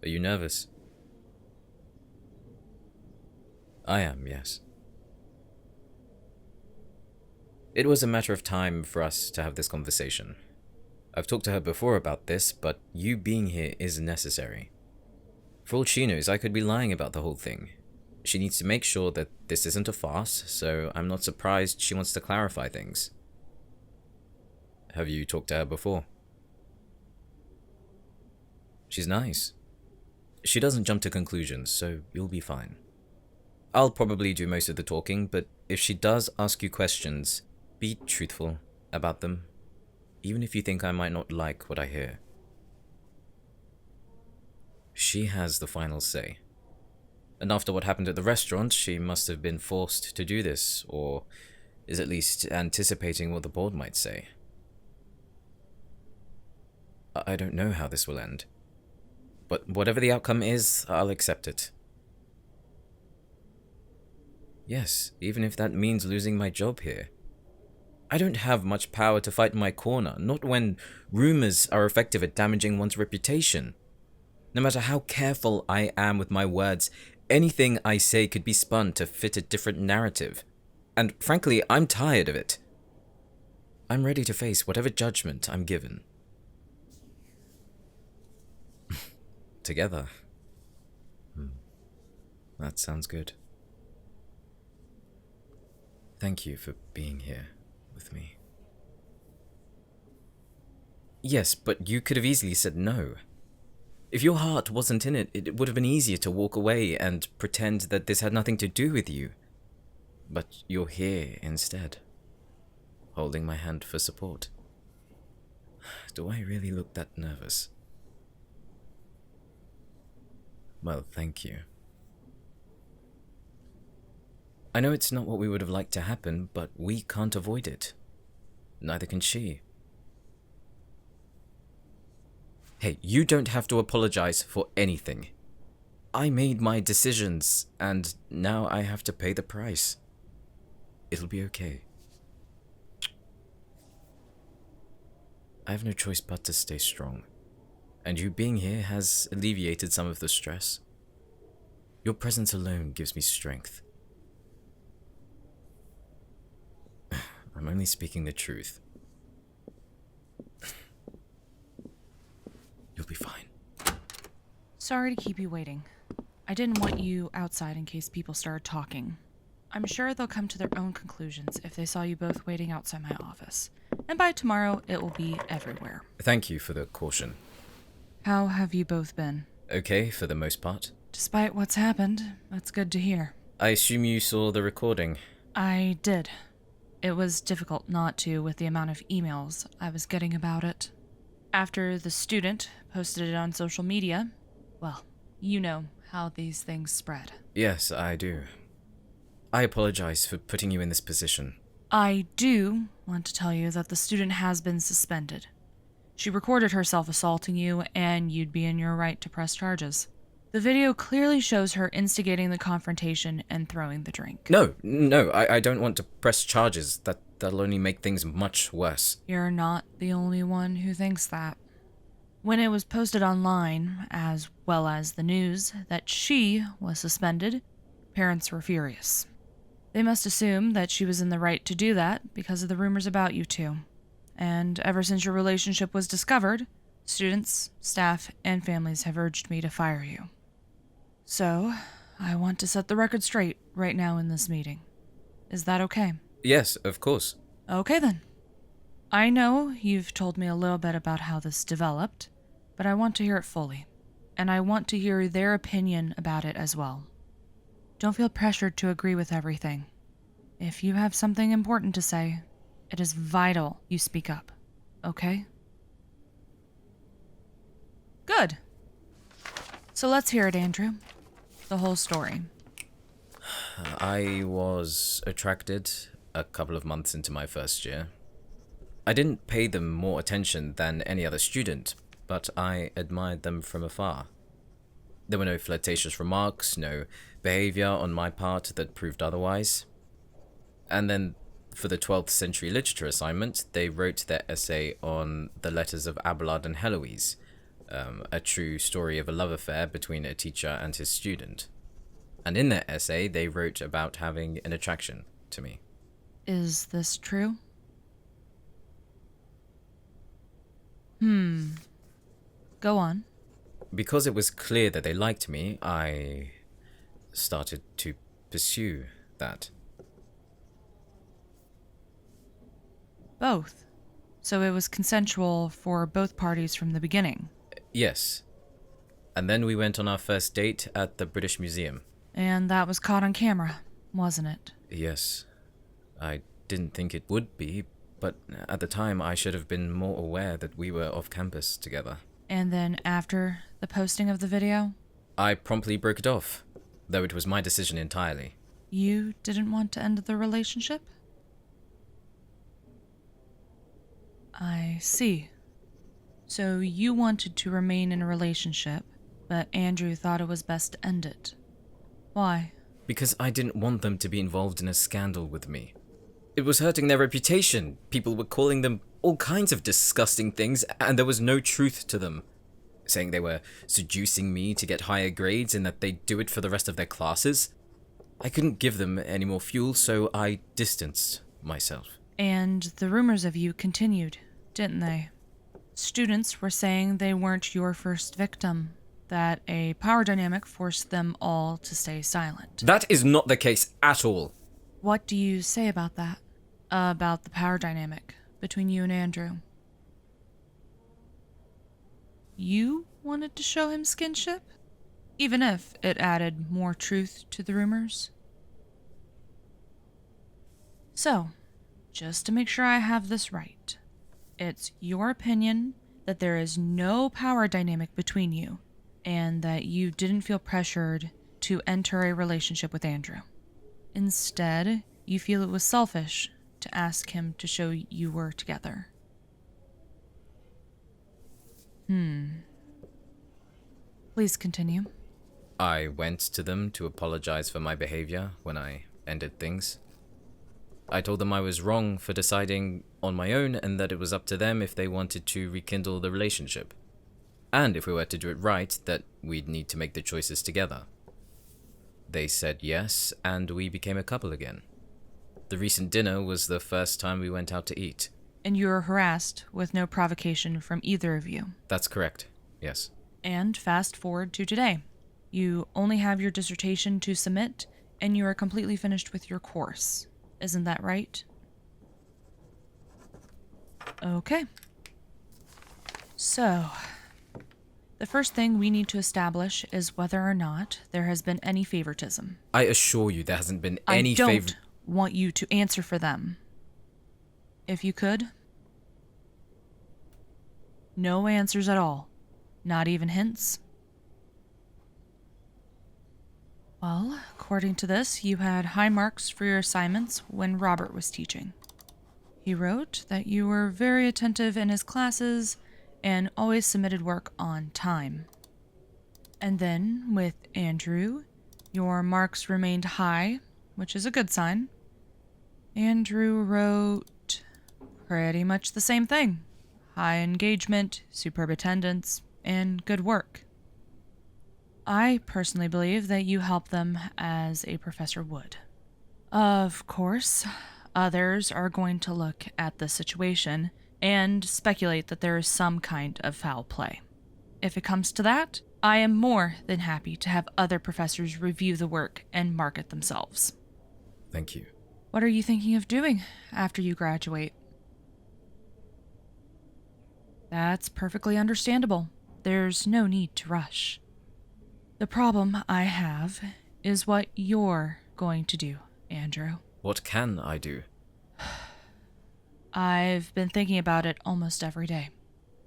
Are you nervous? I am, yes. It was a matter of time for us to have this conversation. I've talked to her before about this, but you being here is necessary. For all she knows, I could be lying about the whole thing. She needs to make sure that this isn't a farce, so I'm not surprised she wants to clarify things. Have you talked to her before? She's nice. She doesn't jump to conclusions, so you'll be fine. I'll probably do most of the talking, but if she does ask you questions, be truthful about them, even if you think I might not like what I hear. She has the final say. And after what happened at the restaurant, she must have been forced to do this, or is at least anticipating what the board might say. I don't know how this will end. But whatever the outcome is, I'll accept it. Yes, even if that means losing my job here. I don't have much power to fight in my corner, not when rumors are effective at damaging one's reputation. No matter how careful I am with my words, anything I say could be spun to fit a different narrative. And frankly, I'm tired of it. I'm ready to face whatever judgment I'm given. Together. That sounds good. Thank you for being here with me. Yes, but you could have easily said no. If your heart wasn't in it, it would have been easier to walk away and pretend that this had nothing to do with you. But you're here instead, holding my hand for support. Do I really look that nervous? Well, thank you. I know it's not what we would have liked to happen, but we can't avoid it. Neither can she. Hey, you don't have to apologize for anything. I made my decisions, and now I have to pay the price. It'll be okay. I have no choice but to stay strong, and you being here has alleviated some of the stress. Your presence alone gives me strength. I'm only speaking the truth. You'll be fine. Sorry to keep you waiting. I didn't want you outside in case people started talking. I'm sure they'll come to their own conclusions if they saw you both waiting outside my office. And by tomorrow, it will be everywhere. Thank you for the caution. How have you both been? Okay, for the most part. Despite what's happened, that's good to hear. I assume you saw the recording. I did. It was difficult not to with the amount of emails I was getting about it. After the student posted it on social media, well, you know how these things spread. Yes, I do. I apologize for putting you in this position. I do want to tell you that the student has been suspended. She recorded herself assaulting you, and you'd be in your right to press charges. The video clearly shows her instigating the confrontation and throwing the drink. No, I don't want to press charges. That'll only make things much worse. You're not the only one who thinks that. When it was posted online, as well as the news, that she was suspended, parents were furious. They must assume that she was in the right to do that because of the rumors about you two. And ever since your relationship was discovered, students, staff, and families have urged me to fire you. So, I want to set the record straight right now in this meeting. Is that okay? Yes, of course. Okay then. I know you've told me a little bit about how this developed, but I want to hear it fully. And I want to hear their opinion about it as well. Don't feel pressured to agree with everything. If you have something important to say, it is vital you speak up, okay? Good. So let's hear it, Andrew. The whole story. I was attracted a couple of months into my first year. I didn't pay them more attention than any other student, but I admired them from afar. There were no flirtatious remarks, no behavior on my part that proved otherwise. And then, for the 12th century literature assignment, they wrote their essay on the letters of Abelard and Heloise, a true story of a love affair between a teacher and his student. And in their essay, they wrote about having an attraction to me. Is this true? Go on. Because it was clear that they liked me, I started to pursue that. Both. So it was consensual for both parties from the beginning. Yes. And then we went on our first date at the British Museum. And that was caught on camera, wasn't it? Yes. I didn't think it would be, but at the time I should have been more aware that we were off campus together. And then after the posting of the video, I promptly broke it off, though it was my decision entirely. you didn't want to end the relationship? I see. So you wanted to remain in a relationship, but Andrew thought it was best to end it. Why? Because I didn't want them to be involved in a scandal with me. It was hurting their reputation. People were calling them all kinds of disgusting things, and there was no truth to them. Saying they were seducing me to get higher grades and that they'd do it for the rest of their classes. I couldn't give them any more fuel, so I distanced myself. And the rumors of you continued, didn't they? Students were saying they weren't your first victim, that a power dynamic forced them all to stay silent. That is not the case at all. What do you say about that? About the power dynamic between you and Andrew? You wanted to show him skinship? Even if it added more truth to the rumors? So, just to make sure I have this right, it's your opinion that there is no power dynamic between you, and that you didn't feel pressured to enter a relationship with Andrew. Instead, you feel it was selfish to ask him to show you were together. Please continue. I went to them to apologize for my behavior when I ended things. I told them I was wrong for deciding on my own and that it was up to them if they wanted to rekindle the relationship. And if we were to do it right, that we'd need to make the choices together. They said yes, and we became a couple again. The recent dinner was the first time we went out to eat. And you were harassed with no provocation from either of you. That's correct, yes. And fast forward to today. You only have your dissertation to submit, and you are completely finished with your course. Isn't that right? Okay. So, the first thing we need to establish is whether or not there has been any favoritism. I assure you there hasn't been any I don't want you to answer for them. If you could. No answers at all. Not even hints. Well, according to this, you had high marks for your assignments when Robert was teaching. He wrote that you were very attentive in his classes and always submitted work on time. And then, with Andrew, your marks remained high, which is a good sign. Andrew wrote pretty much the same thing. High engagement, superb attendance, and good work. I personally believe that you help them as a professor would. Of course, others are going to look at the situation and speculate that there is some kind of foul play. If it comes to that, I am more than happy to have other professors review the work and mark it themselves. Thank you. What are you thinking of doing after you graduate? That's perfectly understandable. There's no need to rush. The problem I have is what you're going to do, Andrew. What can I do? I've been thinking about it almost every day.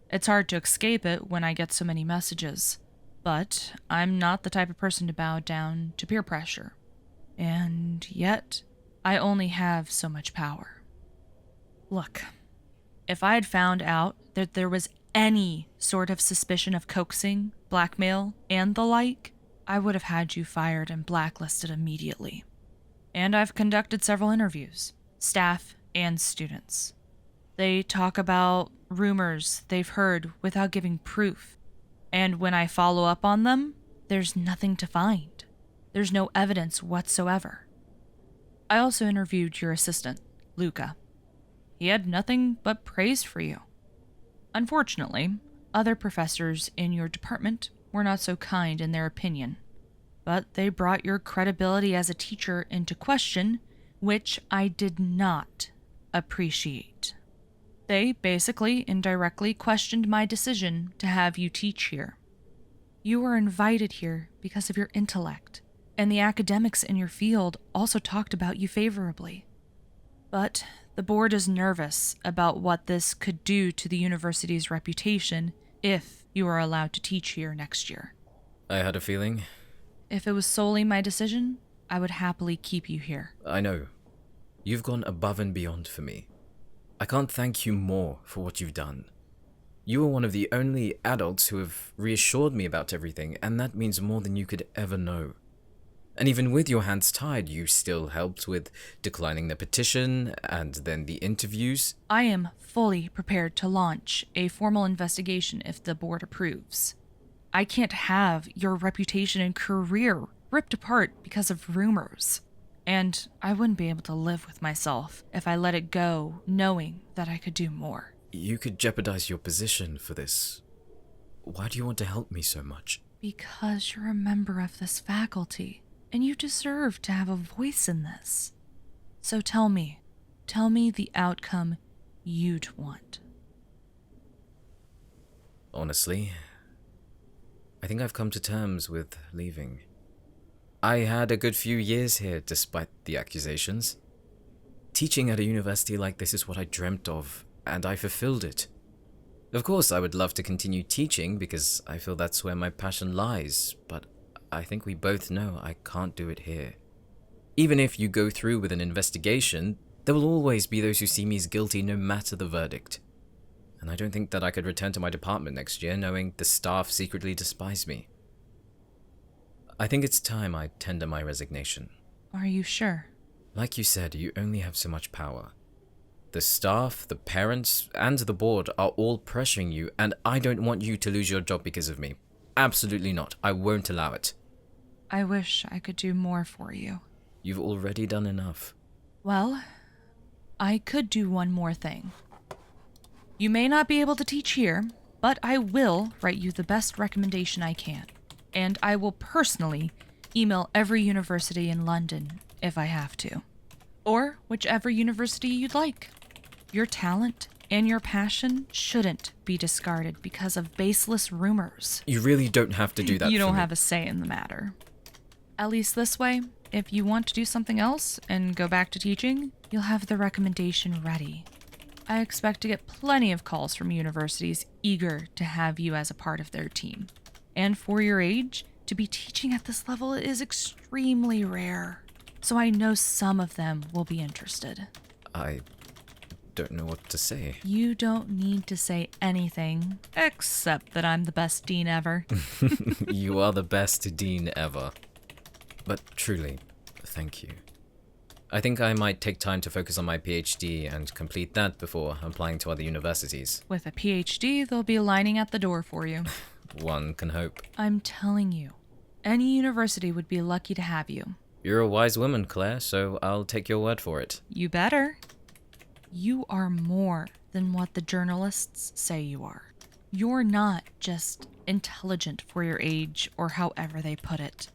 It's hard to escape it when I get so many messages, but I'm not the type of person to bow down to peer pressure. And yet, I only have so much power. Look, if I had found out that there was any sort of suspicion of coaxing, blackmail, and the like, I would have had you fired and blacklisted immediately. And I've conducted several interviews, staff and students. They talk about rumors they've heard without giving proof. And when I follow up on them, there's nothing to find. There's no evidence whatsoever. I also interviewed your assistant, Luca. He had nothing but praise for you. Unfortunately, other professors in your department were not so kind in their opinion, but they brought your credibility as a teacher into question, which I did not appreciate. They basically indirectly questioned my decision to have you teach here. You were invited here because of your intellect, and the academics in your field also talked about you favorably. But the board is nervous about what this could do to the university's reputation if you are allowed to teach here next year. I had a feeling. If it was solely my decision, I would happily keep you here. I know. You've gone above and beyond for me. I can't thank you more for what you've done. You are one of the only adults who have reassured me about everything, and that means more than you could ever know. And even with your hands tied, you still helped with declining the petition and then the interviews. I am fully prepared to launch a formal investigation if the board approves. I can't have your reputation and career ripped apart because of rumors. And I wouldn't be able to live with myself if I let it go knowing that I could do more. You could jeopardize your position for this. Why do you want to help me so much? Because you're a member of this faculty, and you deserve to have a voice in this. So tell me the outcome you'd want. Honestly, I think I've come to terms with leaving. I had a good few years here despite the accusations. Teaching at a university like this is what I dreamt of, and I fulfilled it. Of course, I would love to continue teaching because I feel that's where my passion lies, but I think we both know I can't do it here. Even if you go through with an investigation, there will always be those who see me as guilty no matter the verdict. And I don't think that I could return to my department next year knowing the staff secretly despise me. I think it's time I tender my resignation. Are you sure? Like you said, you only have so much power. The staff, the parents, and the board are all pressuring you, and I don't want you to lose your job because of me. Absolutely not. I won't allow it. I wish I could do more for you. You've already done enough. Well, I could do one more thing. You may not be able to teach here, but I will write you the best recommendation I can. And I will personally email every university in London if I have to. Or whichever university you'd like. Your talent and your passion shouldn't be discarded because of baseless rumors. You really don't have to do that. You don't for me. have a say in the matter. At least this way, if you want to do something else and go back to teaching, you'll have the recommendation ready. I expect to get plenty of calls from universities eager to have you as a part of their team. And for your age, to be teaching at this level is extremely rare. So I know some of them will be interested. I don't know what to say. You don't need to say anything, except that I'm the best dean ever. You are the best dean ever. But truly, thank you. I think I might take time to focus on my PhD and complete that before applying to other universities. With a PhD, they'll be lining at the door for you. One can hope. I'm telling you, any university would be lucky to have you. You're a wise woman, Claire, so I'll take your word for it. You better. You are more than what the journalists say you are. You're not just intelligent for your age, or however they put it.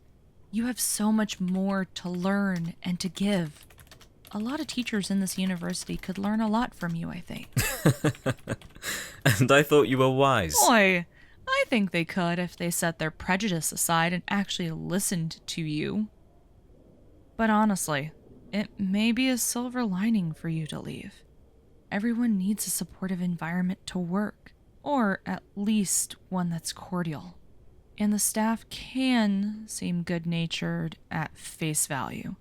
You have so much more to learn and to give. A lot of teachers in this university could learn a lot from you, I think. And I thought you were wise. Boy, I think they could if they set their prejudice aside and actually listened to you. But honestly, it may be a silver lining for you to leave. Everyone needs a supportive environment to work, or at least one that's cordial. And the staff can seem good-natured at face value,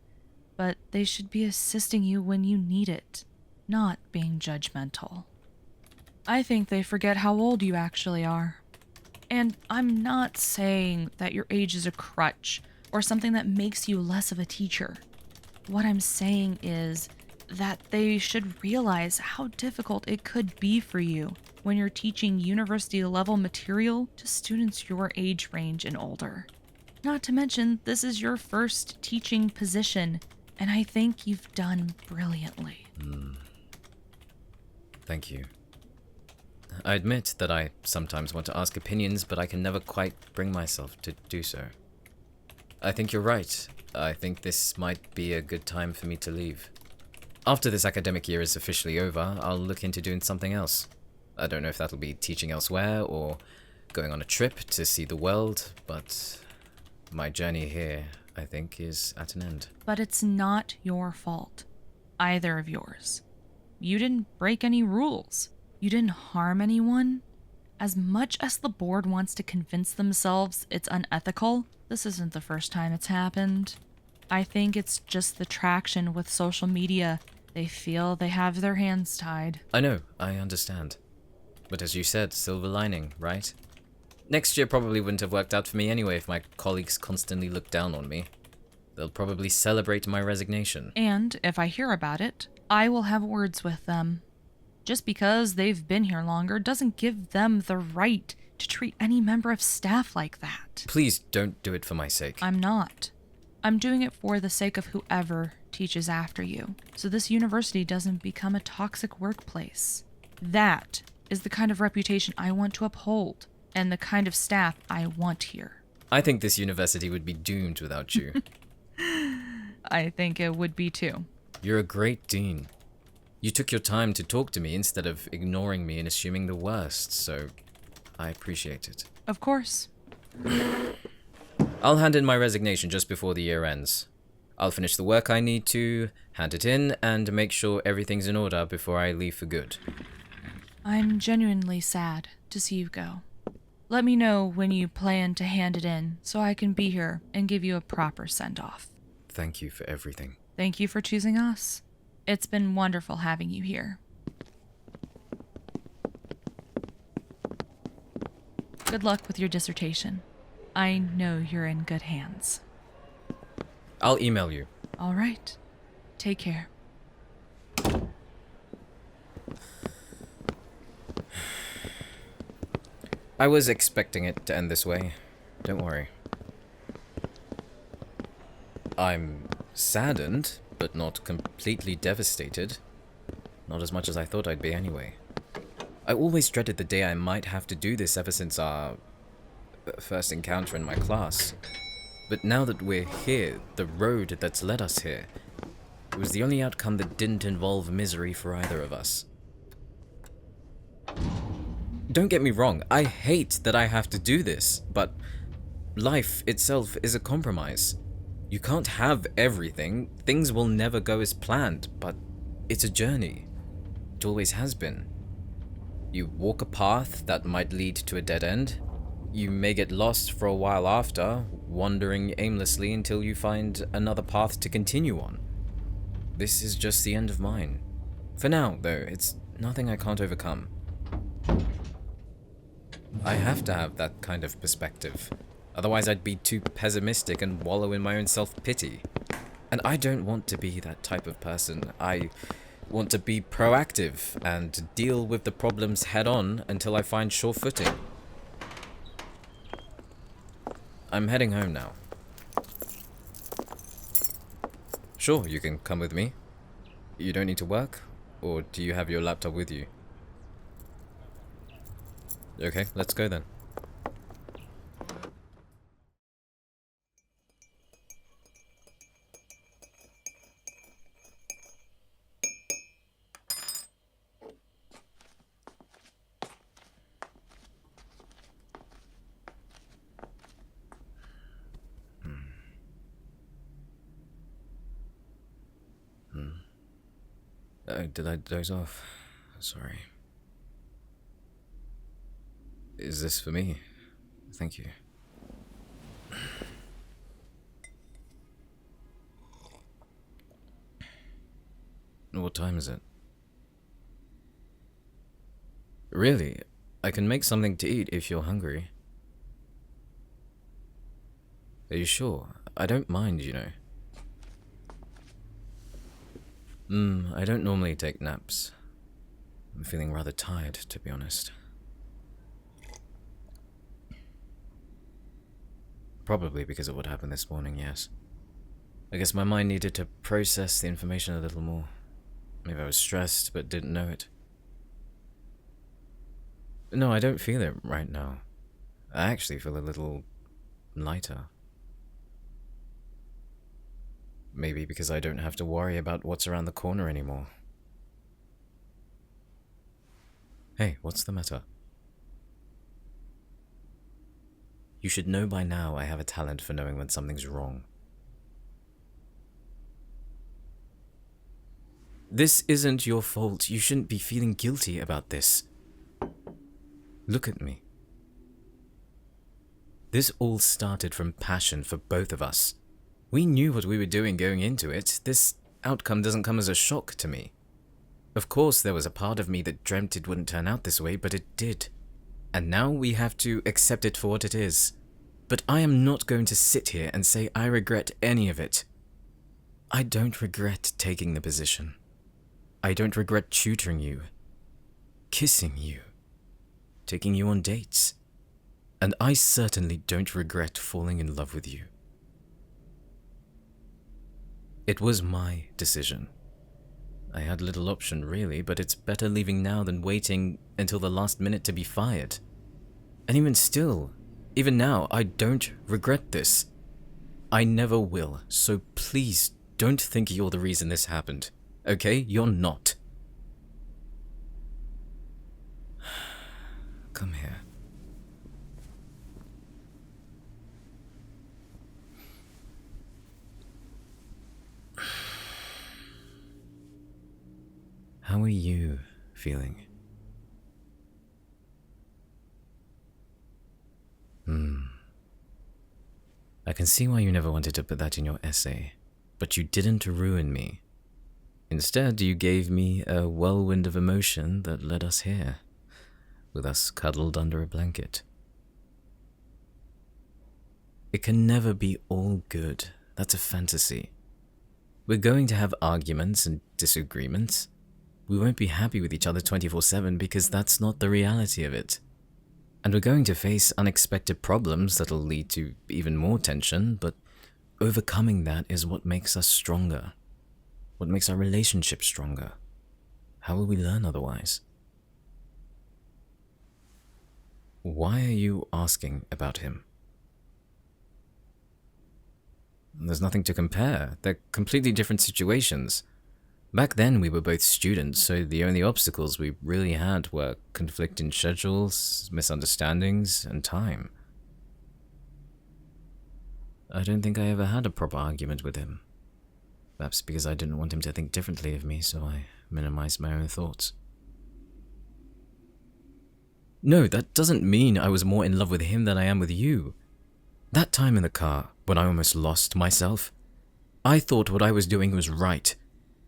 but they should be assisting you when you need it, not being judgmental. I think they forget how old you actually are. And I'm not saying that your age is a crutch or something that makes you less of a teacher. What I'm saying is, that they should realize how difficult it could be for you when you're teaching university level material to students your age range and older. Not to mention, this is your first teaching position, and I think you've done brilliantly. Thank you. I admit that I sometimes want to ask opinions, but I can never quite bring myself to do so. I think you're right. I think this might be a good time for me to leave. After this academic year is officially over, I'll look into doing something else. I don't know if that'll be teaching elsewhere or going on a trip to see the world, but my journey here, I think, is at an end. But it's not your fault. Either of yours. You didn't break any rules. You didn't harm anyone. As much as the board wants to convince themselves it's unethical, this isn't the first time it's happened. I think it's just the traction with social media. They feel they have their hands tied. I know, I understand. But as you said, silver lining, right? Next year probably wouldn't have worked out for me anyway if my colleagues constantly looked down on me. They'll probably celebrate my resignation. And if I hear about it, I will have words with them. Just because they've been here longer doesn't give them the right to treat any member of staff like that. Please don't do it for my sake. I'm not. I'm doing it for the sake of whoever teaches after you, so this university doesn't become a toxic workplace. That is the kind of reputation I want to uphold, and the kind of staff I want here. I think this university would be doomed without you. I think it would be too. You're a great dean. You took your time to talk to me instead of ignoring me and assuming the worst, so I appreciate it. Of course. I'll hand in my resignation just before the year ends. I'll finish the work I need to, hand it in, and make sure everything's in order before I leave for good. I'm genuinely sad to see you go. Let me know when you plan to hand it in so I can be here and give you a proper send-off. Thank you for everything. Thank you for choosing us. It's been wonderful having you here. Good luck with your dissertation. I know you're in good hands. I'll email you. All right. Take care. I was expecting it to end this way. Don't worry. I'm saddened, but not completely devastated. Not as much as I thought I'd be anyway. I always dreaded the day I might have to do this ever since our first encounter in my class. But now that we're here, the road that's led us here, it was the only outcome that didn't involve misery for either of us. Don't get me wrong, I hate that I have to do this, but life itself is a compromise. You can't have everything, things will never go as planned, but it's a journey. It always has been. You walk a path that might lead to a dead end. You may get lost for a while after, wandering aimlessly until you find another path to continue on. This is just the end of mine. For now, though, it's nothing I can't overcome. I have to have that kind of perspective. Otherwise I'd be too pessimistic and wallow in my own self-pity. And I don't want to be that type of person. I want to be proactive and deal with the problems head-on until I find sure footing. I'm heading home now. Sure, you can come with me. You don't need to work? Or do you have your laptop with you? Okay, let's go then. Did I doze off? Sorry. Is this for me? Thank you. What time is it? Really? I can make something to eat if you're hungry. Are you sure? I don't mind, you know. I don't normally take naps. I'm feeling rather tired, to be honest. Probably because of what happened this morning, yes. I guess my mind needed to process the information a little more. Maybe I was stressed, but didn't know it. No, I don't feel it right now. I actually feel a little lighter. Maybe because I don't have to worry about what's around the corner anymore. Hey, what's the matter? You should know by now I have a talent for knowing when something's wrong. This isn't your fault. You shouldn't be feeling guilty about this. Look at me. This all started from passion for both of us. We knew what we were doing going into it. This outcome doesn't come as a shock to me. Of course, there was a part of me that dreamt it wouldn't turn out this way, but it did. And now we have to accept it for what it is. But I am not going to sit here and say I regret any of it. I don't regret taking the position. I don't regret tutoring you, kissing you, taking you on dates. And I certainly don't regret falling in love with you. It was my decision. I had little option really, but it's better leaving now than waiting until the last minute to be fired. And even still, even now, I don't regret this. I never will, so please don't think you're the reason this happened. Okay? You're not. Come here. How are you feeling? I can see why you never wanted to put that in your essay, but you didn't ruin me. Instead, you gave me a whirlwind of emotion that led us here, with us cuddled under a blanket. It can never be all good. That's a fantasy. We're going to have arguments and disagreements. We won't be happy with each other 24/7 because that's not the reality of it. And we're going to face unexpected problems that'll lead to even more tension, but overcoming that is what makes us stronger. What makes our relationship stronger. How will we learn otherwise? Why are you asking about him? There's nothing to compare. They're completely different situations. Back then, we were both students, so the only obstacles we really had were conflicting schedules, misunderstandings, and time. I don't think I ever had a proper argument with him. Perhaps because I didn't want him to think differently of me, so I minimized my own thoughts. No, that doesn't mean I was more in love with him than I am with you. That time in the car, when I almost lost myself, I thought what I was doing was right.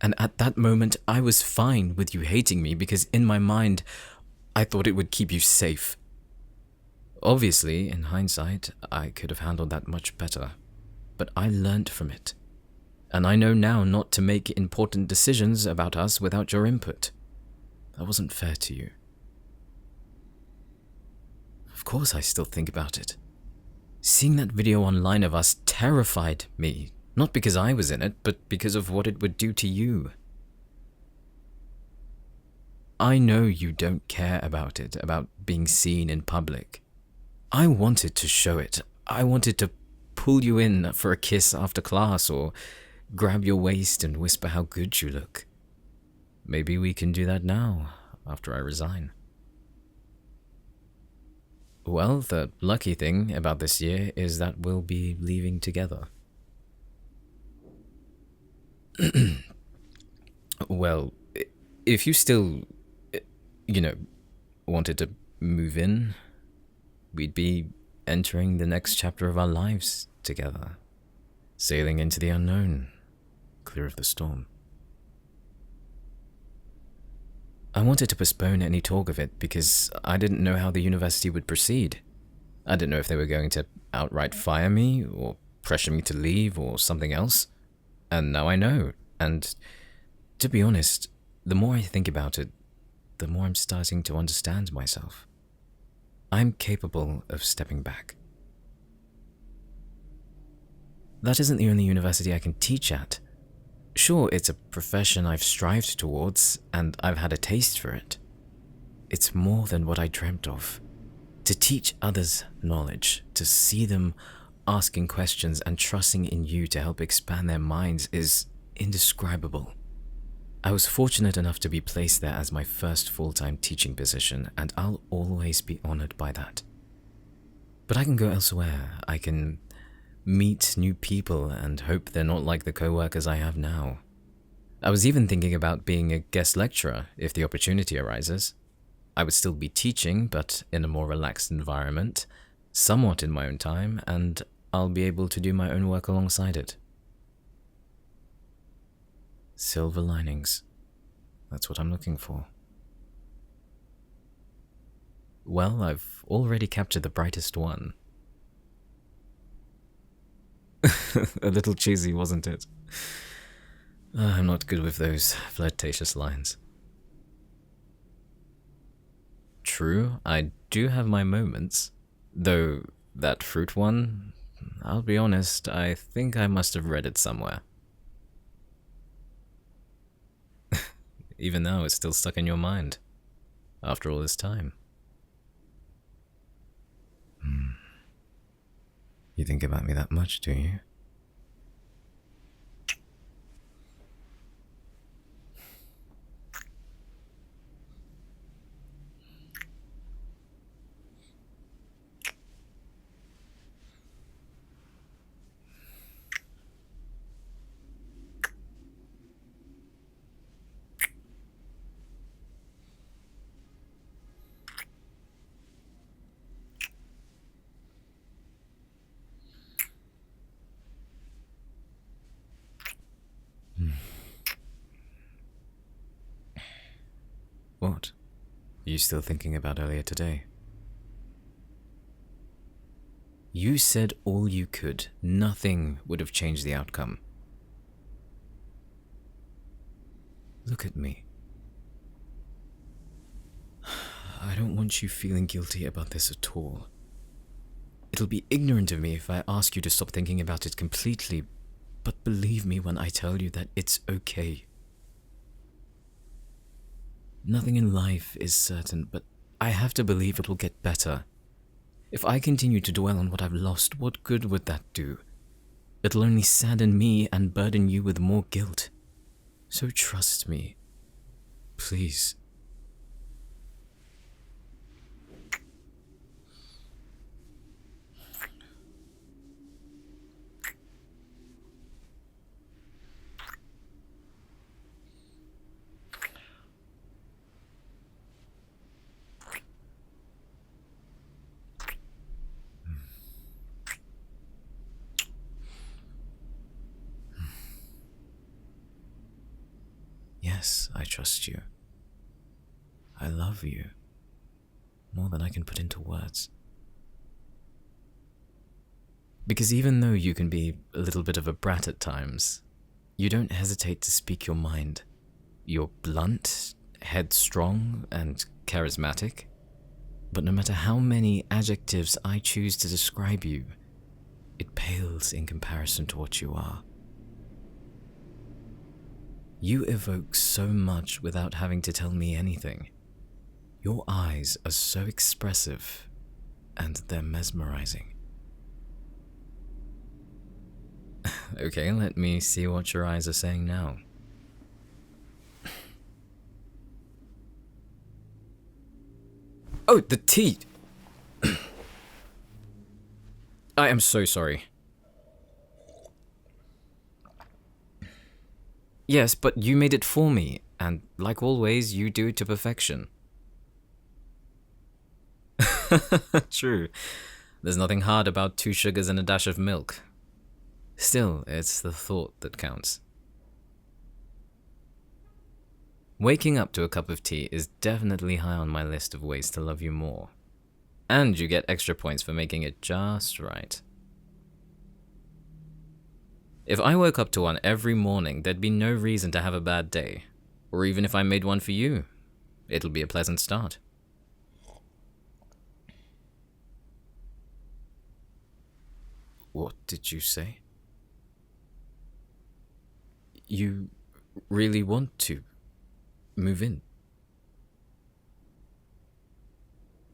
And at that moment, I was fine with you hating me because in my mind, I thought it would keep you safe. Obviously, in hindsight, I could have handled that much better. But I learned from it. And I know now not to make important decisions about us without your input. That wasn't fair to you. Of course I still think about it. Seeing that video online of us terrified me. Not because I was in it, but because of what it would do to you. I know you don't care about it, about being seen in public. I wanted to show it. I wanted to pull you in for a kiss after class or grab your waist and whisper how good you look. Maybe we can do that now, after I resign. Well, the lucky thing about this year is that we'll be leaving together. Well, if you still, wanted to move in, we'd be entering the next chapter of our lives together, sailing into the unknown, clear of the storm. I wanted to postpone any talk of it because I didn't know how the university would proceed. I didn't know if they were going to outright fire me or pressure me to leave or something else. And now I know, and To be honest, the more I think about it, the more I'm starting to understand myself. I'm capable of stepping back. That isn't the only university I can teach at. Sure, it's a profession I've strived towards, and I've had a taste for it. It's more than what I dreamt of. To teach others knowledge, to see them asking questions and trusting in you to help expand their minds is indescribable. I was fortunate enough to be placed there as my first full-time teaching position, and I'll always be honored by that. But I can go elsewhere. I can meet new people and hope they're not like the co-workers I have now. I was even thinking about being a guest lecturer if the opportunity arises. I would still be teaching, but in a more relaxed environment, somewhat in my own time, and I'll be able to do my own work alongside it. Silver linings. That's what I'm looking for. Well, I've already captured the brightest one. A little cheesy, wasn't it? I'm not good with those flirtatious lines. True, I do have my moments. Though, that fruit one, I'll be honest, I think I must have read it somewhere. Even now, it's still stuck in your mind. After all this time. You think about me that much, do you? What? Are you still thinking about earlier today? You said all you could. Nothing would have changed the outcome. Look at me. I don't want you feeling guilty about this at all. It'll be ignorant of me if I ask you to stop thinking about it completely, but believe me when I tell you that it's okay. Nothing in life is certain, but I have to believe it will get better. If I continue to dwell on what I've lost, what good would that do? It'll only sadden me and burden you with more guilt. So trust me. Please. Yes, I trust you. I love you. More than I can put into words. Because even though you can be a little bit of a brat at times, you don't hesitate to speak your mind. You're blunt, headstrong, and charismatic. But no matter how many adjectives I choose to describe you, it pales in comparison to what you are. You evoke so much without having to tell me anything. Your eyes are so expressive, and they're mesmerizing. Okay, let me see what your eyes are saying now. Oh, the tea! I am so sorry. Yes, but you made it for me, and like always, you do it to perfection. True. There's nothing hard about 2 sugars and a dash of milk. Still, it's the thought that counts. Waking up to a cup of tea is definitely high on my list of ways to love you more. And you get extra points for making it just right. If I woke up to one every morning, there'd be no reason to have a bad day. Or even if I made one for you, it'll be a pleasant start. What did you say? You really want to move in?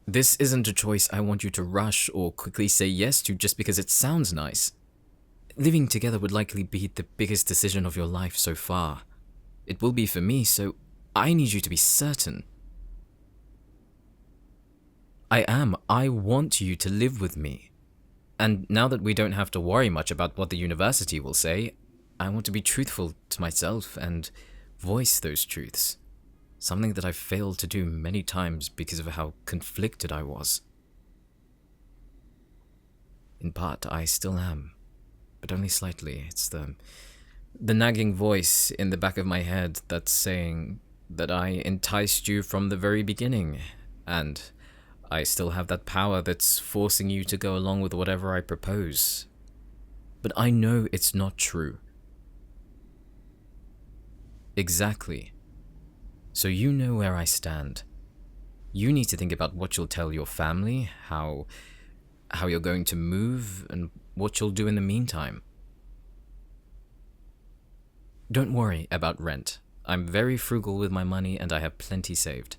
This isn't a choice I want you to rush or quickly say yes to just because it sounds nice. Living together would likely be the biggest decision of your life so far. It will be for me, so I need you to be certain. I want you to live with me. And now that we don't have to worry much about what the university will say, I want to be truthful to myself and voice those truths. Something that I've failed to do many times because of how conflicted I was. In part, I still am, but only slightly. It's the nagging voice in the back of my head that's saying that I enticed you from the very beginning, and I still have that power that's forcing you to go along with whatever I propose. But I know it's not true. Exactly. So you know where I stand. You need to think about what you'll tell your family, how you're going to move, and what you'll do in the meantime. Don't worry about rent. I'm very frugal with my money and I have plenty saved.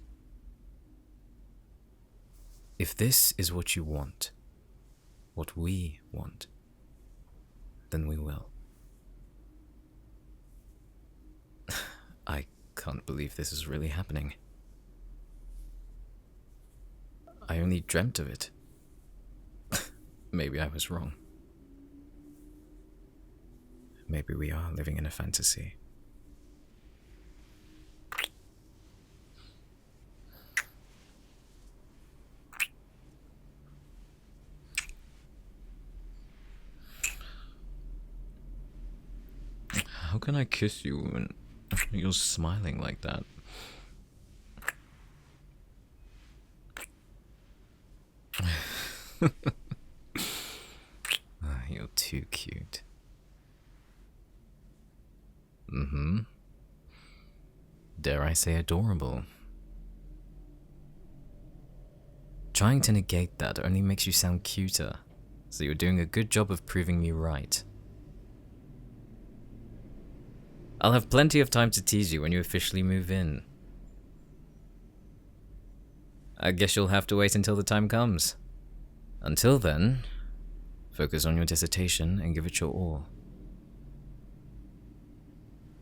If this is what you want, what we want, then we will. I can't believe this is really happening. I only dreamt of it. Maybe I was wrong. Maybe we are living in a fantasy. How can I kiss you when you're smiling like that? You're too cute. Dare I say adorable. Trying to negate that only makes you sound cuter, so you're doing a good job of proving me right. I'll have plenty of time to tease you when you officially move in. I guess you'll have to wait until the time comes. Until then, focus on your dissertation and give it your all.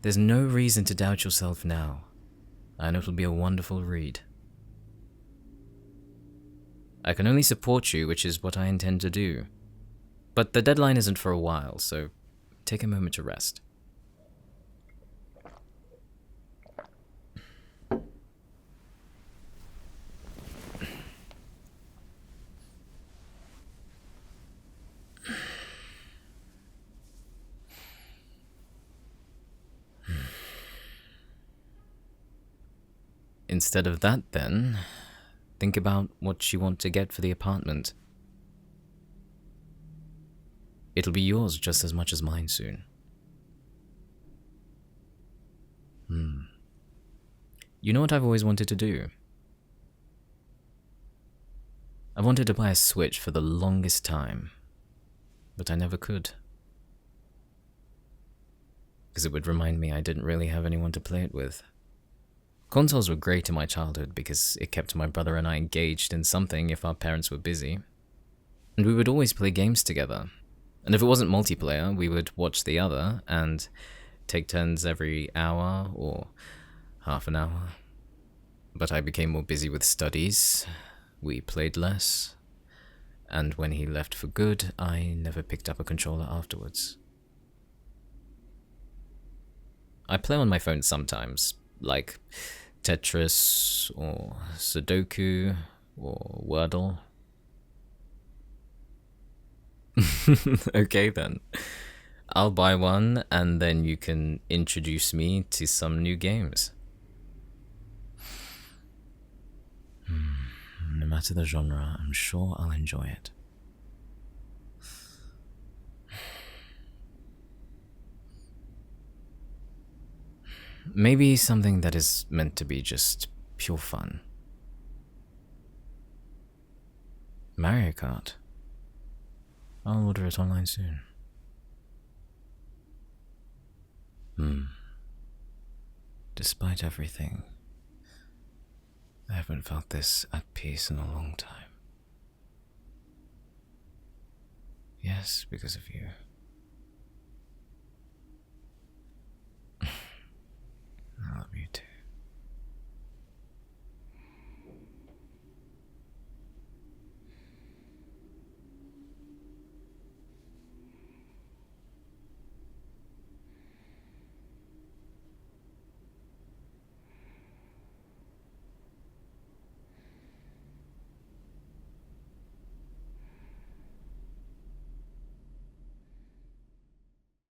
There's no reason to doubt yourself now, and it'll be a wonderful read. I can only support you, which is what I intend to do. But the deadline isn't for a while, so take a moment to rest. Instead of that, then, think about what you want to get for the apartment. It'll be yours just as much as mine soon. You know what I've always wanted to do? I wanted to buy a Switch for the longest time, but I never could. Because it would remind me I didn't really have anyone to play it with. Consoles were great in my childhood because it kept my brother and I engaged in something if our parents were busy. And we would always play games together. And if it wasn't multiplayer, we would watch the other and take turns every hour or half an hour. But I became more busy with studies, we played less, and when he left for good, I never picked up a controller afterwards. I play on my phone sometimes, like Tetris, or Sudoku, or Wordle. Okay then. I'll buy one, and then you can introduce me to some new games. No matter the genre, I'm sure I'll enjoy it. Maybe something that is meant to be just pure fun. Mario Kart. I'll order it online soon. Despite everything, I haven't felt this at peace in a long time. Yes, because of you.